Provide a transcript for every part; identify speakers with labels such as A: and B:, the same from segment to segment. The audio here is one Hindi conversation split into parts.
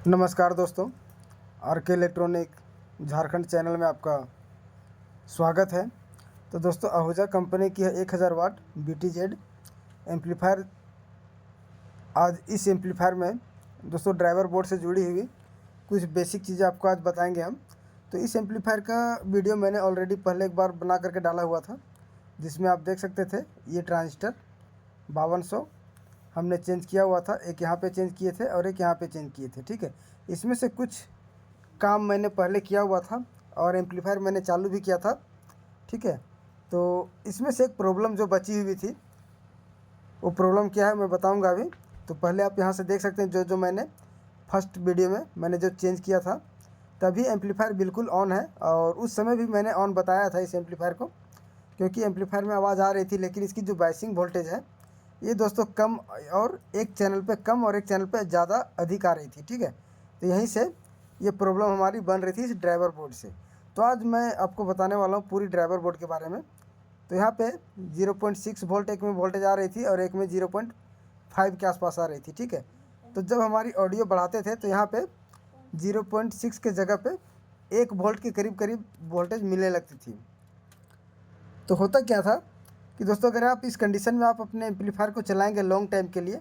A: नमस्कार दोस्तों, आर के इलेक्ट्रॉनिक झारखंड चैनल में आपका स्वागत है। तो दोस्तों, आहूजा कंपनी की है 1000 वाट BTZ एम्पलीफायर। आज इस एम्पलीफायर में दोस्तों ड्राइवर बोर्ड से जुड़ी हुई कुछ बेसिक चीज़ें आपको आज बताएंगे हम। तो इस एम्पलीफायर का वीडियो मैंने ऑलरेडी पहले एक बार बना करके डाला हुआ था, जिसमें आप देख सकते थे ये ट्रांजिस्टर 5200 हमने चेंज किया हुआ था। एक यहाँ पे चेंज किए थे और एक यहाँ पे चेंज किए थे, ठीक है। इसमें से कुछ काम मैंने पहले किया हुआ था और एम्पलीफायर मैंने चालू भी किया था, ठीक है। तो इसमें से एक प्रॉब्लम जो बची हुई थी, वो प्रॉब्लम क्या है मैं बताऊंगा अभी। तो पहले आप यहाँ से देख सकते हैं जो मैंने फर्स्ट वीडियो में मैंने जो चेंज किया था, तभी एम्पलीफायर बिल्कुल ऑन है। और उस समय भी मैंने ऑन बताया था इस एम्पलीफायर को, क्योंकि एम्पलीफायर में आवाज़ आ रही थी, लेकिन इसकी जो बाइसिंग वोल्टेज है ये दोस्तों कम, और एक चैनल पे कम और एक चैनल पे ज़्यादा अधिक आ रही थी, ठीक है। तो यहीं से ये प्रॉब्लम हमारी बन रही थी इस ड्राइवर बोर्ड से। तो आज मैं आपको बताने वाला हूँ पूरी ड्राइवर बोर्ड के बारे में। तो यहाँ पे 0.6 वोल्ट एक में वोल्टेज आ रही थी और एक में 0.5 के आसपास आ रही थी, ठीक है। तो जब हमारी ऑडियो बढ़ाते थे तो यहाँ पे 0.6 के जगह पे 1 वोल्ट के करीब करीब वोल्टेज मिलने लगती थी। तो होता क्या था कि दोस्तों, अगर आप इस कंडीशन में आप अपने एम्पलीफायर को चलाएंगे लॉन्ग टाइम के लिए,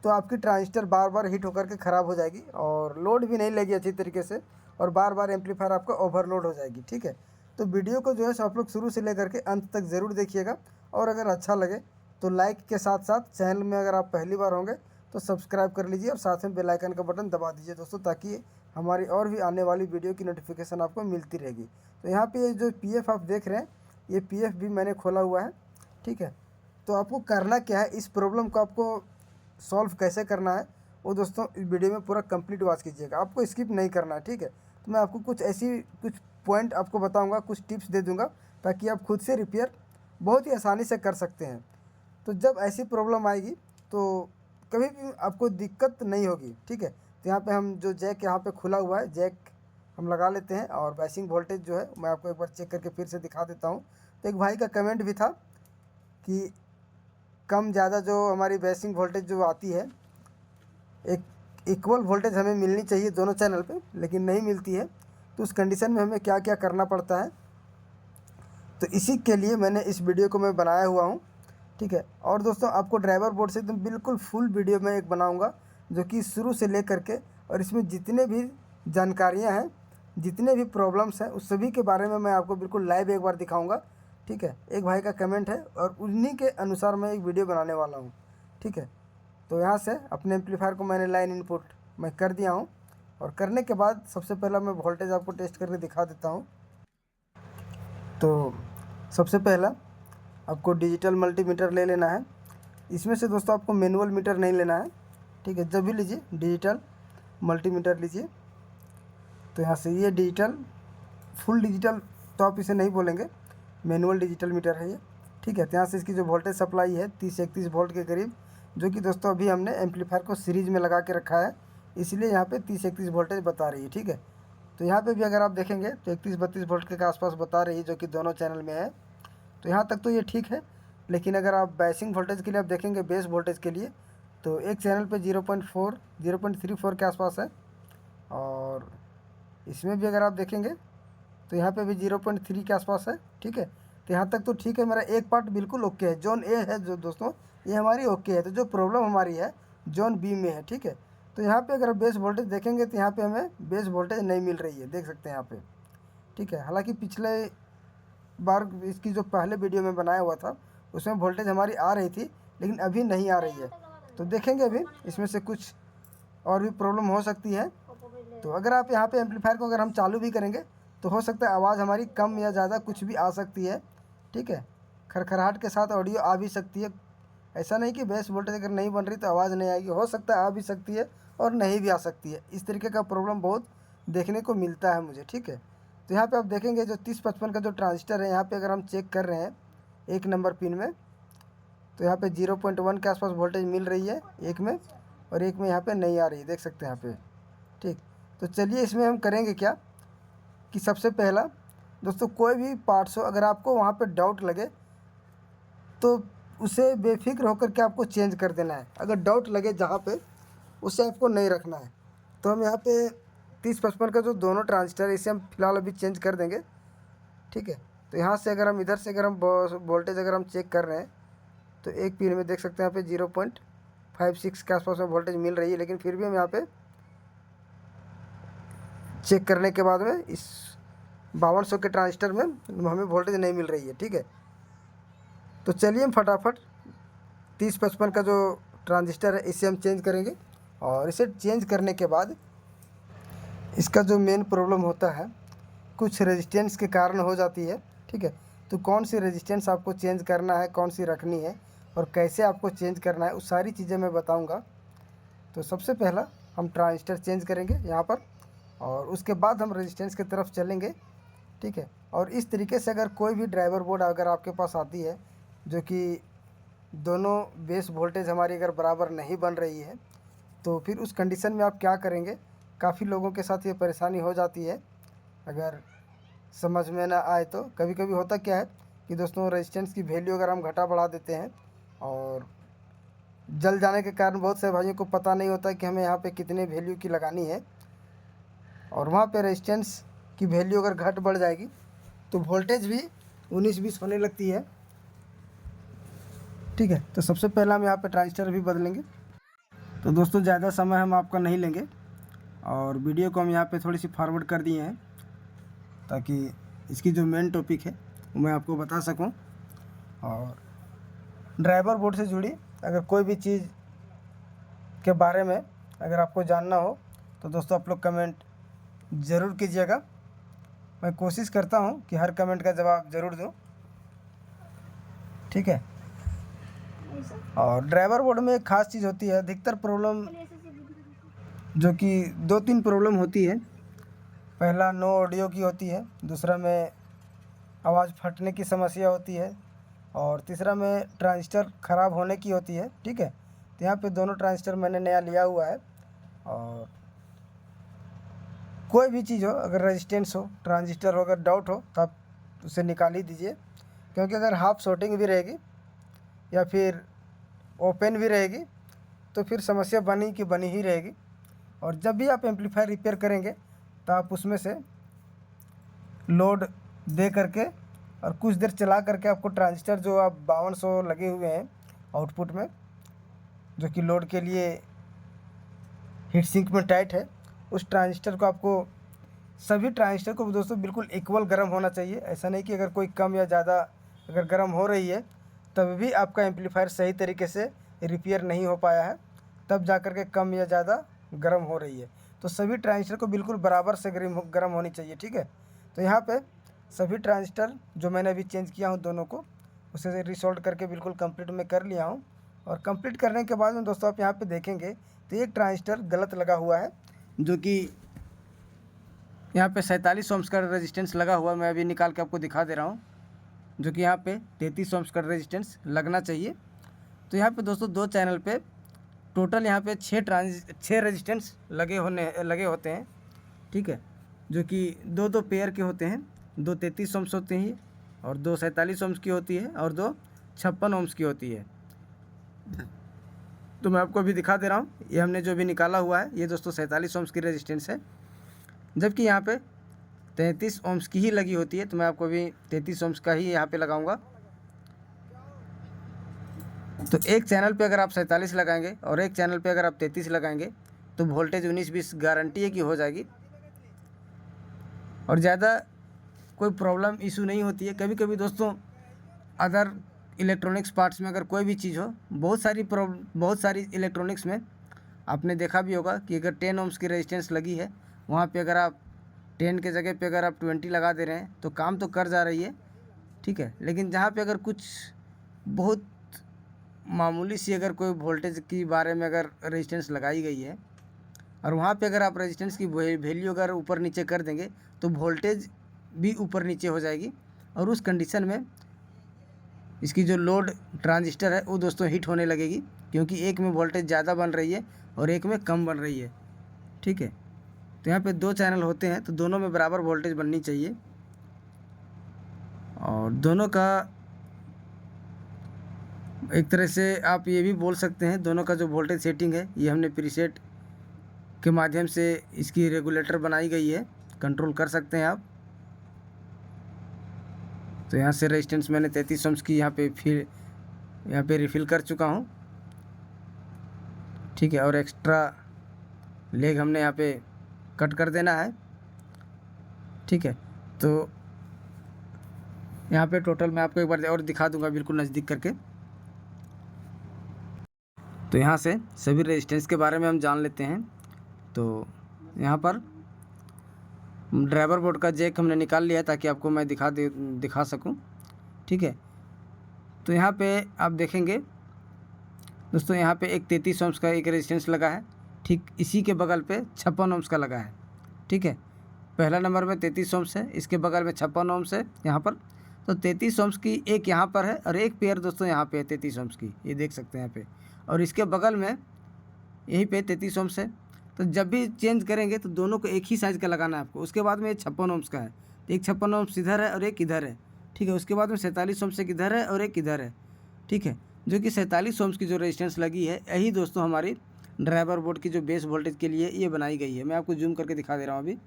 A: तो आपकी ट्रांजिस्टर बार बार हीट होकर के ख़राब हो जाएगी और लोड भी नहीं लेगी अच्छी तरीके से, और बार बार एम्पलीफायर आपका ओवरलोड हो जाएगी, ठीक है। तो वीडियो को जो है सो आप लोग शुरू से लेकर के अंत तक ज़रूर देखिएगा, और अगर अच्छा लगे तो लाइक के साथ साथ चैनल में अगर आप पहली बार होंगे तो सब्सक्राइब कर लीजिए और साथ में बेल आइकन का बटन दबा दीजिए दोस्तों, ताकि हमारी और भी आने वाली वीडियो की नोटिफिकेशन आपको मिलती रहेगी। तो यहाँ पे ये जो PF आप देख रहे हैं, ये PF भी मैंने खोला हुआ है, ठीक है। तो आपको करना क्या है, इस प्रॉब्लम को आपको सॉल्व कैसे करना है, वो दोस्तों इस वीडियो में पूरा कंप्लीट वॉच कीजिएगा, आपको स्किप नहीं करना है, ठीक है। तो मैं आपको कुछ पॉइंट आपको बताऊंगा, कुछ टिप्स दे दूंगा, ताकि आप खुद से रिपेयर बहुत ही आसानी से कर सकते हैं। तो जब ऐसी प्रॉब्लम आएगी तो कभी भी आपको दिक्कत नहीं होगी, ठीक है। तो यहाँ पे हम जो जैक यहाँ पे खुला हुआ है, जैक हम लगा लेते हैं, और बाइसिंग वोल्टेज जो है मैं आपको एक बार चेक करके फिर से दिखा देता हूँ। तो एक भाई का कमेंट भी था कि कम ज़्यादा जो हमारी बेसिंग वोल्टेज जो आती है, एक इक्वल वोल्टेज हमें मिलनी चाहिए दोनों चैनल पे, लेकिन नहीं मिलती है। तो उस कंडीशन में हमें क्या क्या करना पड़ता है, तो इसी के लिए मैंने इस वीडियो को मैं बनाया हुआ हूँ, ठीक है। और दोस्तों, आपको ड्राइवर बोर्ड से एकदम बिल्कुल फुल वीडियो में एक बनाऊँगा, जो कि शुरू से ले करके, और इसमें जितने भी जानकारियाँ हैं, जितने भी प्रॉब्लम्स हैं, उस सभी के बारे में मैं आपको बिल्कुल लाइव एक बार दिखाऊँगा, ठीक है। एक भाई का कमेंट है और उन्हीं के अनुसार मैं एक वीडियो बनाने वाला हूँ, ठीक है। तो यहाँ से अपने एम्पलीफायर को मैंने लाइन इनपुट मैं कर दिया हूँ, और करने के बाद सबसे पहला मैं वोल्टेज आपको टेस्ट करके दिखा देता हूँ। तो सबसे पहला आपको डिजिटल मल्टीमीटर ले लेना है। इसमें से दोस्तों आपको मैनुअल मीटर नहीं लेना है, ठीक है। जब भी लीजिए डिजिटल मल्टीमीटर लीजिए। तो यहाँ से ये डिजिटल, फुल डिजिटल तो आप इसे नहीं बोलेंगे, मैनुअल डिजिटल मीटर है ये, ठीक है। तो यहाँ से इसकी जो वोल्टेज सप्लाई है 30-31 वोल्ट के करीब, जो कि दोस्तों अभी हमने एम्पलीफायर को सीरीज में लगा के रखा है, इसलिए यहाँ पे 30-31 वोल्टेज बता रही है, ठीक है। तो यहाँ पे भी अगर आप देखेंगे तो 31-32 वोल्ट के आसपास बता रही है, जो कि दोनों चैनल में है। तो यहाँ तक तो ये ठीक है, लेकिन अगर आप बेसिंग वोल्टेज के लिए आप देखेंगे, बेस वोल्टेज के लिए, तो एक चैनल पे 0.34 के आसपास है, और इसमें भी अगर आप देखेंगे तो यहाँ पे भी 0.3 के आसपास है, ठीक है। तो यहाँ तक तो ठीक है, मेरा एक पार्ट बिल्कुल ओके है। जोन ए है जो दोस्तों, ये हमारी ओके है। तो जो प्रॉब्लम हमारी है जोन बी में है, ठीक है। तो यहाँ पे अगर बेस वोल्टेज देखेंगे तो यहाँ पे हमें बेस वोल्टेज नहीं मिल रही है, देख सकते हैं यहाँ पे, ठीक है। हालांकि पिछले बार इसकी जो पहले वीडियो में बनाया हुआ था, उसमें वोल्टेज हमारी आ रही थी, लेकिन अभी नहीं आ रही है। तो देखेंगे अभी इसमें से कुछ और भी प्रॉब्लम हो सकती है। तो अगर आप यहाँ पे एम्पलीफायर को अगर हम चालू भी करेंगे तो हो सकता है आवाज़ हमारी कम या ज़्यादा कुछ भी आ सकती है, ठीक है। खरखराहट के साथ ऑडियो आ भी सकती है। ऐसा नहीं कि बेस वोल्टेज अगर नहीं बन रही तो आवाज़ नहीं आएगी, हो सकता है आ भी सकती है और नहीं भी आ सकती है। इस तरीके का प्रॉब्लम बहुत देखने को मिलता है मुझे, ठीक है। तो यहाँ पे आप देखेंगे जो 30-55 का जो ट्रांजिस्टर है, यहाँ पे अगर हम चेक कर रहे हैं 1 नंबर पिन में, तो यहाँ पे 0.1 के आसपास वोल्टेज मिल रही है एक में, और एक में यहाँ पे नहीं आ रही है, देख सकते हैं यहाँ पे, ठीक। तो चलिए इसमें हम करेंगे क्या कि सबसे पहला दोस्तों, कोई भी पार्ट्स हो, अगर आपको वहाँ पे डाउट लगे तो उसे बेफिक्र होकर के आपको चेंज कर देना है। अगर डाउट लगे जहाँ पे, उसे आपको नहीं रखना है, तो हम यहाँ पे 3055 का जो दोनों ट्रांजिस्टर इसे हम फिलहाल अभी चेंज कर देंगे, ठीक है। तो यहाँ से अगर हम इधर से अगर हम वोल्टेज अगर हम चेक कर रहे हैं तो एक पिन में देख सकते हैं यहाँ पे 0.56 के आसपास में वोल्टेज मिल रही है, लेकिन फिर भी हम यहाँ पे चेक करने के बाद में इस 5200 के ट्रांजिस्टर में हमें वोल्टेज नहीं मिल रही है, ठीक है। तो चलिए हम फटाफट 3055 का जो ट्रांजिस्टर है इसे हम चेंज करेंगे, और इसे चेंज करने के बाद इसका जो मेन प्रॉब्लम होता है कुछ रेजिस्टेंस के कारण हो जाती है, ठीक है। तो कौन सी रेजिस्टेंस आपको चेंज करना है, कौन सी रखनी है और कैसे आपको चेंज करना है, उस सारी चीज़ें मैं बताऊंगा। तो सबसे पहला हम ट्रांजिस्टर चेंज करेंगे यहाँ पर, और उसके बाद हम रेजिस्टेंस की तरफ चलेंगे, ठीक है। और इस तरीके से अगर कोई भी ड्राइवर बोर्ड अगर आपके पास आती है जो कि दोनों बेस वोल्टेज हमारी अगर बराबर नहीं बन रही है, तो फिर उस कंडीशन में आप क्या करेंगे। काफ़ी लोगों के साथ ये परेशानी हो जाती है, अगर समझ में ना आए तो। कभी कभी होता क्या है कि दोस्तों रेजिस्टेंस की वैल्यू अगर हम घटा बढ़ा देते हैं, और जल जाने के कारण बहुत से भाइयों को पता नहीं होता कि हमें यहाँ पे कितने वैल्यू की लगानी है, और वहाँ पे रेजिस्टेंस की वैल्यू अगर घट बढ़ जाएगी तो वोल्टेज भी 19-20 होने लगती है, ठीक है। तो सबसे पहला हम यहाँ पे ट्रांजिस्टर भी बदलेंगे। तो दोस्तों ज़्यादा समय हम आपका नहीं लेंगे, और वीडियो को हम यहाँ पे थोड़ी सी फॉरवर्ड कर दिए हैं ताकि इसकी जो मेन टॉपिक है वो मैं आपको बता सकूं। और ड्राइवर बोर्ड से जुड़ी अगर कोई भी चीज़ के बारे में अगर आपको जानना हो तो दोस्तों आप लोग कमेंट ज़रूर कीजिएगा। मैं कोशिश करता हूं कि हर कमेंट का जवाब ज़रूर दूं, ठीक है। और ड्राइवर बोर्ड में एक ख़ास चीज़ होती है, अधिकतर प्रॉब्लम जो कि 2-3 प्रॉब्लम होती है। पहला नो ऑडियो की होती है, दूसरा में आवाज़ फटने की समस्या होती है, और तीसरा में ट्रांजिस्टर ख़राब होने की होती है, ठीक है। तो यहाँ पे दोनों ट्रांजिस्टर मैंने नया लिया हुआ है। और कोई भी चीज़ हो, अगर रेजिस्टेंस हो, ट्रांजिस्टर हो, अगर डाउट हो तो आप उसे निकाल ही दीजिए, क्योंकि अगर हाफ शॉर्टिंग भी रहेगी या फिर ओपन भी रहेगी तो फिर समस्या बनी की बनी ही रहेगी। और जब भी आप एम्पलीफायर रिपेयर करेंगे तो आप उसमें से लोड दे करके और कुछ देर चला करके आपको ट्रांजिस्टर जो आप 5200 लगे हुए हैं आउटपुट में, जो कि लोड के लिए हीट सिंक में टाइट है, उस ट्रांजिस्टर को आपको सभी ट्रांजिस्टर को दोस्तों बिल्कुल इक्वल गर्म होना चाहिए। ऐसा नहीं कि अगर कोई कम या ज़्यादा अगर गर्म हो रही है तब भी आपका एम्पलीफायर सही तरीके से रिपेयर नहीं हो पाया है, तब जा कर के कम या ज़्यादा गर्म हो रही है। तो सभी ट्रांजिस्टर को बिल्कुल बराबर से गर्म होनी चाहिए, ठीक है। तो यहाँ पे सभी ट्रांजिस्टर जो मैंने अभी चेंज किया हूँ दोनों को, उसे रिसोल्ड करके बिल्कुल कंप्लीट मैं कर लिया हूँ। और कंप्लीट करने के बाद में दोस्तों आप यहाँ पे देखेंगे तो एक ट्रांजिस्टर गलत लगा हुआ है, जो कि यहाँ पे 47 ओम्स का रेजिस्टेंस लगा हुआ है। मैं अभी निकाल के आपको दिखा दे रहा हूँ, जो कि यहाँ पे 33 ओम्स का रेजिस्टेंस लगना चाहिए। तो यहाँ पे दोस्तों दो चैनल पे टोटल यहाँ पे 6 रेजिस्टेंस लगे होते हैं, ठीक है, जो कि दो पेयर के होते हैं। 2 33 ओम्स होते हैं और 2 47 ओम्स की होती है और 2 56 ओम्स की होती है। तो मैं आपको अभी दिखा दे रहा हूँ, ये हमने जो भी निकाला हुआ है ये दोस्तों 47 ओम्स की रेजिस्टेंस है, जबकि यहाँ पे 33 ओम्स की ही लगी होती है। तो मैं आपको अभी 33 ओम्स का ही यहाँ पे लगाऊंगा। तो एक चैनल पे अगर आप 47 लगाएंगे और एक चैनल पे अगर आप 33 लगाएंगे तो वोल्टेज 19-20 गारंटी है कि हो जाएगी, और ज़्यादा कोई प्रॉब्लम इशू नहीं होती है। कभी कभी दोस्तों अदर इलेक्ट्रॉनिक्स पार्ट्स में अगर कोई भी चीज़ हो, बहुत सारी इलेक्ट्रॉनिक्स में आपने देखा भी होगा कि अगर 10 ओम्स की रेजिस्टेंस लगी है, वहाँ पे अगर आप 10 के जगह पे अगर आप 20 लगा दे रहे हैं तो काम तो कर जा रही है, ठीक है। लेकिन जहाँ पे अगर कुछ बहुत मामूली सी अगर कोई वोल्टेज के बारे में अगर रेजिस्टेंस लगाई गई है और वहाँ पे अगर आप रेजिस्टेंस की वैल्यू अगर ऊपर नीचे कर देंगे तो वोल्टेज भी ऊपर नीचे हो जाएगी, और उस कंडीशन में इसकी जो लोड ट्रांजिस्टर है वो दोस्तों हीट होने लगेगी, क्योंकि एक में वोल्टेज ज़्यादा बन रही है और एक में कम बन रही है, ठीक है। तो यहाँ पे 2 चैनल होते हैं तो दोनों में बराबर वोल्टेज बननी चाहिए, और दोनों का एक तरह से आप ये भी बोल सकते हैं दोनों का जो वोल्टेज सेटिंग है ये हमने प्रीसेट के माध्यम से इसकी रेगुलेटर बनाई गई है, कंट्रोल कर सकते हैं आप। तो यहाँ से रेजिस्टेंस मैंने 33 ohms की यहाँ पे रिफ़िल कर चुका हूँ, ठीक है। और एक्स्ट्रा लेग हमने यहाँ पे कट कर देना है, ठीक है। तो यहाँ पे टोटल मैं आपको एक बार और दिखा दूंगा बिल्कुल नज़दीक करके। तो यहाँ से सभी रेजिस्टेंस के बारे में हम जान लेते हैं। तो यहाँ पर ड्राइवर बोर्ड का जैक हमने निकाल लिया है ताकि आपको मैं दिखा सकूँ, ठीक है। तो यहाँ पे आप देखेंगे दोस्तों, यहाँ पे एक 33 ohms का एक रेजिस्टेंस लगा है, ठीक इसी के बगल पे 56 ohms का लगा है, ठीक है। पहला नंबर में 33 ohms है, इसके बगल में 56 ohms है यहाँ पर। तो 33 ohms की एक यहाँ पर है और एक पेयर दोस्तों यहाँ पे है 33 ohms की, ये देख सकते हैं यहाँ पे। और इसके बगल में यहीं पे 33 ohms है। तो जब भी चेंज करेंगे तो दोनों को एक ही साइज़ का लगाना है आपको। उसके बाद में ये 56 ohms का है, तो एक 56 ohms इधर है और एक इधर है, ठीक है। उसके बाद में 47 ohms एक इधर है और एक इधर है, ठीक है। जो कि 47 ohms की जो रेजिस्टेंस लगी है, यही दोस्तों हमारी ड्राइवर बोर्ड की जो बेस वोल्टेज के लिए ये बनाई गई है। मैं आपको जूम करके दिखा दे रहा हूँ अभी,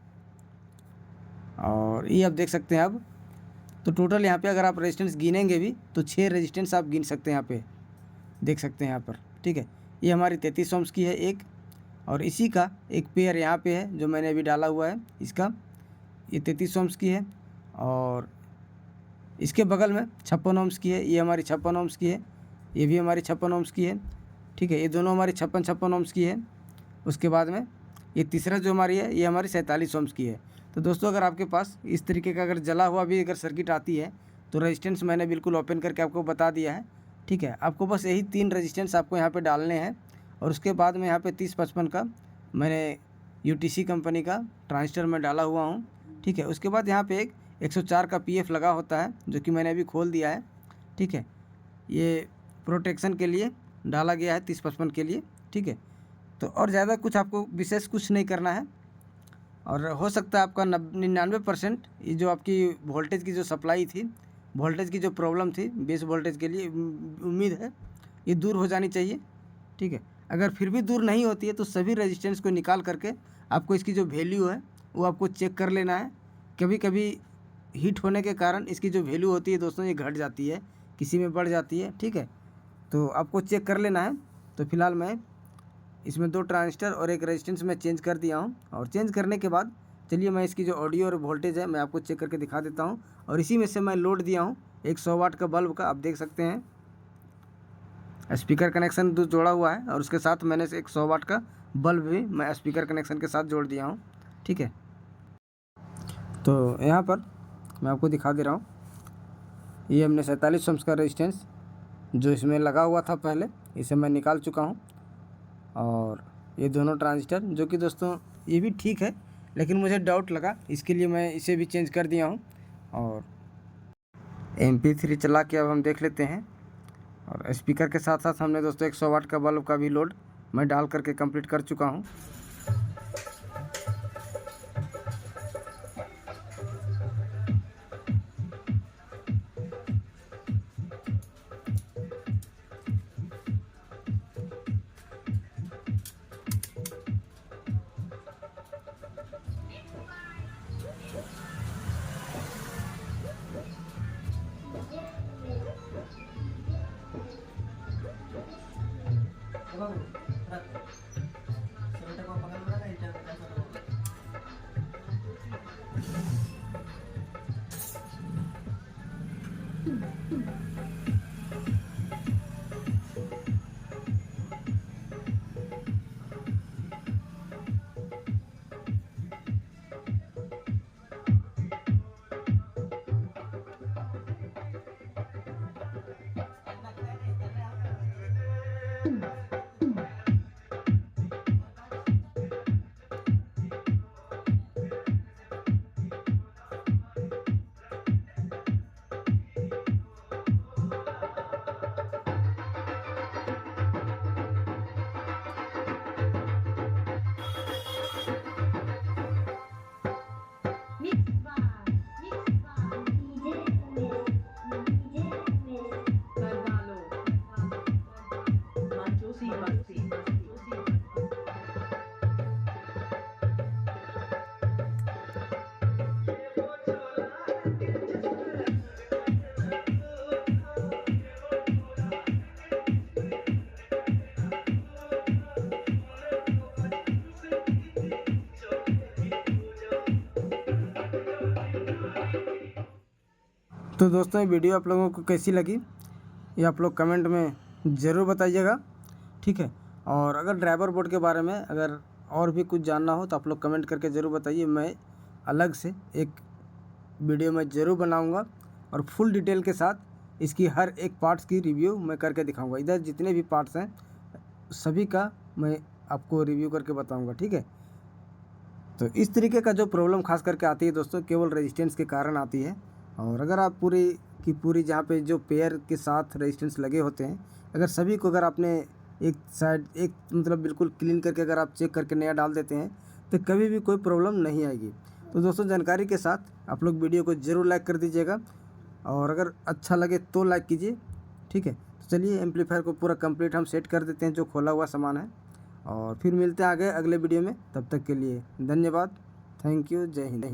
A: और ये आप देख सकते हैं अब। तो टोटल यहाँ पे अगर आप रेजिस्टेंस गिनेंगे भी तो 6 रेजिस्टेंस आप गिन सकते हैं, यहाँ पे देख सकते हैं यहाँ पर, ठीक है। ये हमारी 33 ohms की है एक, और इसी का एक पेयर यहाँ पे है जो मैंने अभी डाला हुआ है, इसका ये 33 ohms की है। और इसके बगल में 56 ohms की है, ये हमारी 56 ohms की है, ये भी हमारी 56 ohms की है, ठीक है। ये दोनों हमारी 56 ohms की है। उसके बाद में ये तीसरा जो हमारी है ये हमारी 47 ohms की है। तो दोस्तों अगर आपके पास इस तरीके का अगर जला हुआ भी अगर सर्किट आती है तो रेजिस्टेंस मैंने बिल्कुल ओपन करके आपको बता दिया है, ठीक है। आपको बस यही 3 रेजिस्टेंस आपको यहाँ पे डालने हैं। और उसके बाद में यहाँ पे 3055 का मैंने UTC कंपनी का ट्रांजिस्टर में डाला हुआ हूँ, ठीक है। उसके बाद यहाँ पे एक 104 का PF लगा होता है जो कि मैंने अभी खोल दिया है, ठीक है। ये प्रोटेक्शन के लिए डाला गया है 3055 के लिए, ठीक है। तो और ज़्यादा कुछ आपको विशेष कुछ नहीं करना है। और हो सकता है आपका 99% ये जो आपकी वोल्टेज की जो सप्लाई थी, वोल्टेज की जो प्रॉब्लम थी बेस वोल्टेज के लिए, उम्मीद है ये दूर हो जानी चाहिए, ठीक है। अगर फिर भी दूर नहीं होती है तो सभी रेजिस्टेंस को निकाल करके आपको इसकी जो वैल्यू है वो आपको चेक कर लेना है। कभी कभी हीट होने के कारण इसकी जो वैल्यू होती है दोस्तों ये घट जाती है, किसी में बढ़ जाती है, ठीक है। तो आपको चेक कर लेना है। तो फिलहाल मैं इसमें 2 ट्रांजिस्टर और एक रेजिस्टेंस में चेंज कर दिया हूँ। और चेंज करने के बाद चलिए मैं इसकी जो ऑडियो और वोल्टेज है मैं आपको चेक करके दिखा देता हूँ। और इसी में से मैं लोड दिया हूँ एक 100 वाट का बल्ब का, आप देख सकते हैं स्पीकर कनेक्शन जोड़ा हुआ है, और उसके साथ मैंने से एक 100 वाट का बल्ब भी मैं स्पीकर कनेक्शन के साथ जोड़ दिया हूँ, ठीक है। तो यहाँ पर मैं आपको दिखा दे रहा हूँ, ये हमने 47 ohms का रेजिस्टेंस जो इसमें लगा हुआ था पहले, इसे मैं निकाल चुका हूँ। और ये दोनों ट्रांजिस्टर जो कि दोस्तों ये भी ठीक है, लेकिन मुझे डाउट लगा इसके लिए मैं इसे भी चेंज कर दिया हूँ। और MP3 चला के अब हम देख लेते हैं। और स्पीकर के साथ साथ हमने दोस्तों 100 वाट का बल्ब का भी लोड मैं डाल करके कंप्लीट कर चुका हूँ। तो दोस्तों, ये वीडियो आप लोगों को कैसी लगी ये आप लोग कमेंट में ज़रूर बताइएगा, ठीक है। और अगर ड्राइवर बोर्ड के बारे में अगर और भी कुछ जानना हो तो आप लोग कमेंट करके ज़रूर बताइए। मैं अलग से एक वीडियो में ज़रूर बनाऊंगा और फुल डिटेल के साथ इसकी हर एक पार्ट्स की रिव्यू मैं करके दिखाऊंगा। इधर जितने भी पार्ट्स हैं सभी का मैं आपको रिव्यू करके बताऊंगा, ठीक है। तो इस तरीके का जो प्रॉब्लम खास करके आती है दोस्तों, केवल रेजिस्टेंस के कारण आती है। और अगर आप पूरी की पूरी जहाँ पे जो पेयर के साथ रेजिस्टेंस लगे होते हैं, अगर सभी को अगर आपने एक साइड एक मतलब बिल्कुल क्लीन करके अगर आप चेक करके नया डाल देते हैं तो कभी भी कोई प्रॉब्लम नहीं आएगी। तो दोस्तों, जानकारी के साथ आप लोग वीडियो को ज़रूर लाइक कर दीजिएगा और अगर अच्छा लगे तो लाइक कीजिए, ठीक है। तो चलिए, एम्पलीफायर को पूरा कंप्लीट हम सेट कर देते हैं जो खोला हुआ सामान है, और फिर मिलते हैं आगे अगले वीडियो में। तब तक के लिए धन्यवाद। Thank you. जय हिंद।